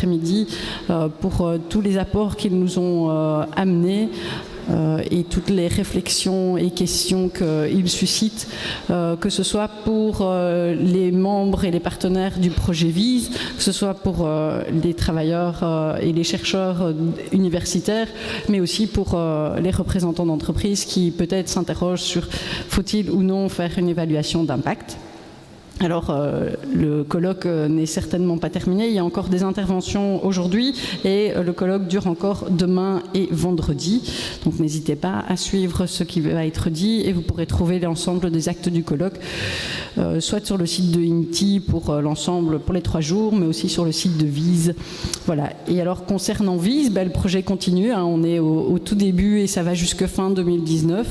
après-midi pour tous les apports qu'ils nous ont amenés. Et toutes les réflexions et questions qu'ils suscitent, que ce soit pour les membres et les partenaires du projet VISE, que ce soit pour les travailleurs et les chercheurs universitaires, mais aussi pour les représentants d'entreprises qui peut-être s'interrogent sur faut-il ou non faire une évaluation d'impact. Alors, le colloque n'est certainement pas terminé, il y a encore des interventions aujourd'hui et le colloque dure encore demain et vendredi. Donc n'hésitez pas à suivre ce qui va être dit et vous pourrez trouver l'ensemble des actes du colloque, soit sur le site de INTI pour l'ensemble pour les 3 jours, mais aussi sur le site de VISE. Voilà. Et alors concernant VISE, le projet continue, hein, on est au tout début et ça va jusque fin 2019.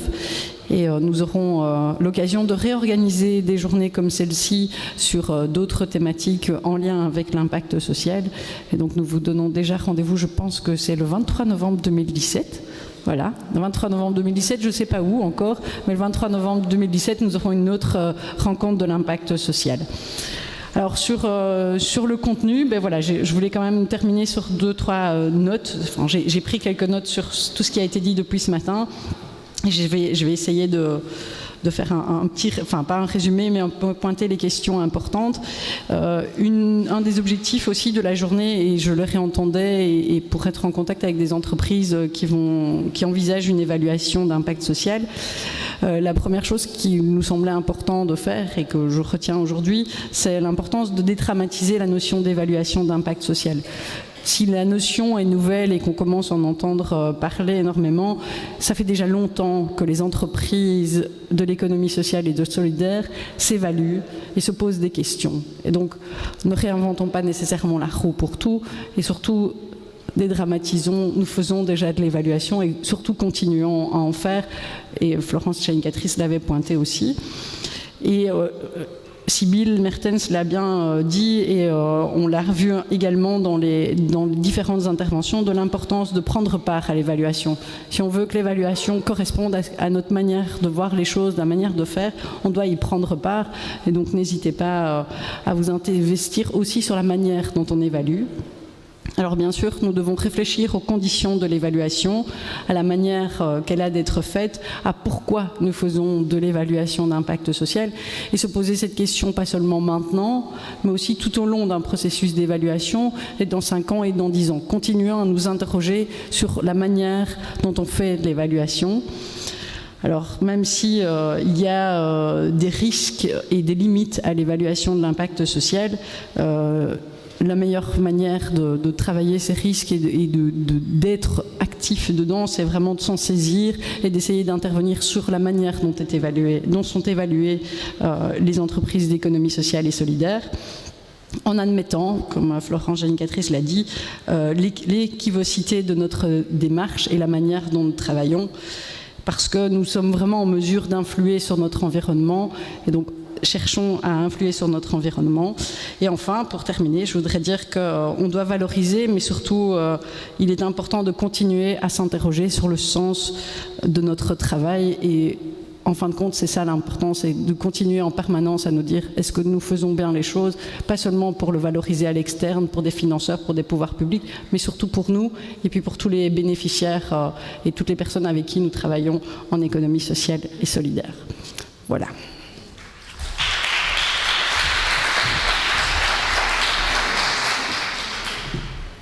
Et nous aurons l'occasion de réorganiser des journées comme celle-ci sur d'autres thématiques en lien avec l'impact social. Et donc nous vous donnons déjà rendez-vous, je pense que c'est le 23 novembre 2017. Voilà, le 23 novembre 2017, je ne sais pas où encore, mais le 23 novembre 2017, nous aurons une autre rencontre de l'impact social. Alors sur le contenu, voilà, je voulais quand même terminer sur 2-3 notes. Enfin, j'ai pris quelques notes sur tout ce qui a été dit depuis ce matin. Je vais essayer de faire un petit, enfin pas un résumé, mais pointer les questions importantes. Un des objectifs aussi de la journée, et je le réentendais, et pour être en contact avec des entreprises qui envisagent une évaluation d'impact social, la première chose qui nous semblait important de faire et que je retiens aujourd'hui, c'est l'importance de dédramatiser la notion d'évaluation d'impact social. Si la notion est nouvelle et qu'on commence à en entendre parler énormément, ça fait déjà longtemps que les entreprises de l'économie sociale et de solidaire s'évaluent et se posent des questions. Et donc, ne réinventons pas nécessairement la roue pour tout, et surtout, dédramatisons, nous faisons déjà de l'évaluation et surtout continuons à en faire. Et Florence Tchaïncatrice l'avait pointé aussi. Et Sybille Mertens l'a bien dit et on l'a revu également dans les différentes interventions de l'importance de prendre part à l'évaluation. Si on veut que l'évaluation corresponde à notre manière de voir les choses, la manière de faire, on doit y prendre part. Et donc n'hésitez pas à vous investir aussi sur la manière dont on évalue. Alors bien sûr, nous devons réfléchir aux conditions de l'évaluation, à la manière qu'elle a d'être faite, à pourquoi nous faisons de l'évaluation d'impact social et se poser cette question pas seulement maintenant, mais aussi tout au long d'un processus d'évaluation et dans 5 ans et dans 10 ans. Continuons à nous interroger sur la manière dont on fait de l'évaluation. Alors, même si il y a des risques et des limites à l'évaluation de l'impact social, la meilleure manière de travailler ces risques et d'être actif dedans, c'est vraiment de s'en saisir et d'essayer d'intervenir sur la manière dont sont évaluées les entreprises d'économie sociale et solidaire, en admettant, comme Florence Tchaïncatrice l'a dit, l'équivocité de notre démarche et la manière dont nous travaillons, parce que nous sommes vraiment en mesure d'influer sur notre environnement, et donc cherchons à influer sur notre environnement. Et enfin, pour terminer, je voudrais dire qu'on doit valoriser, mais surtout, il est important de continuer à s'interroger sur le sens de notre travail. Et en fin de compte, c'est ça l'important, c'est de continuer en permanence à nous dire est-ce que nous faisons bien les choses, pas seulement pour le valoriser à l'externe, pour des financeurs, pour des pouvoirs publics, mais surtout pour nous et puis pour tous les bénéficiaires et toutes les personnes avec qui nous travaillons en économie sociale et solidaire. Voilà.